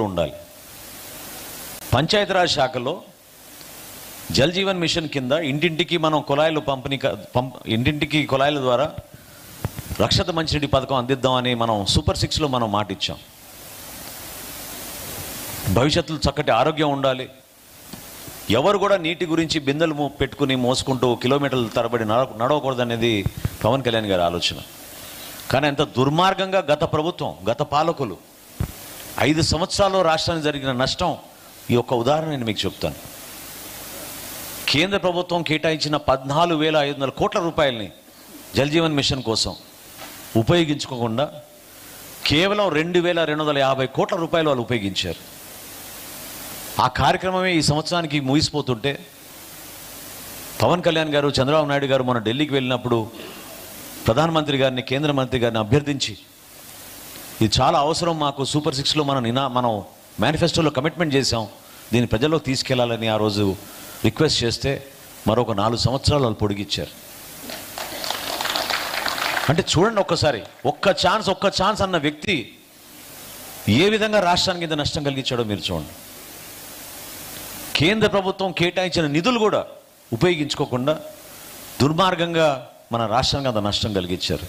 ఉండాలి. పంచాయతీరాజ్ శాఖలో జల్ జీవన్ మిషన్ కింద ఇంటింటికి మనం కుళాయిలు ఇంటింటికి కుళాయిల ద్వారా రక్షిత మంచినీటి పథకం అందిద్దామని మనం సూపర్ 6లో మనం మాట ఇచ్చాం. భవిష్యత్తులో చక్కటి ఆరోగ్యం ఉండాలి. ఎవరు కూడా నీటి గురించి బిందెలు పెట్టుకుని మోసుకుంటూ కిలోమీటర్ల తరబడి నడవకూడదనేది పవన్ కళ్యాణ్ గారి ఆలోచన. కానీ ఎంత దుర్మార్గంగా గత ప్రభుత్వం, గత పాలకులు 5 సంవత్సరాల్లో రాష్ట్రానికి జరిగిన నష్టం ఈ ఒక్క ఉదాహరణ నేను మీకు చెప్తాను. కేంద్ర ప్రభుత్వం కేటాయించిన 14,500 కోట్ల రూపాయలని జల్ జీవన్ మిషన్ కోసం ఉపయోగించుకోకుండా కేవలం 2,250 కోట్ల రూపాయలు వాళ్ళు ఉపయోగించారు. ఆ కార్యక్రమమే ఈ సంవత్సరానికి ముగిసిపోతుంటే పవన్ కళ్యాణ్ గారు, చంద్రబాబు నాయుడు గారు మొన్న ఢిల్లీకి వెళ్ళినప్పుడు ప్రధానమంత్రి గారిని, కేంద్ర మంత్రి గారిని అభ్యర్థించి ఇది చాలా అవసరం మాకు, సూపర్ 6లో మనం మేనిఫెస్టోలో కమిట్మెంట్ చేశాం, దీన్ని ప్రజల్లో తీసుకెళ్లాలని ఆ రోజు రిక్వెస్ట్ చేస్తే మరొక 4 సంవత్సరాలు వాళ్ళు పొడిగిచ్చారు. అంటే చూడండి ఒక్కసారి, ఒక్క ఛాన్స్ అన్న వ్యక్తి ఏ విధంగా రాష్ట్రానికి ఇంత నష్టం కలిగించాడో మీరు చూడండి. కేంద్ర ప్రభుత్వం కేటాయించిన నిధులు కూడా ఉపయోగించుకోకుండా దుర్మార్గంగా మన రాష్ట్రానికి అంత నష్టం కలిగించారు.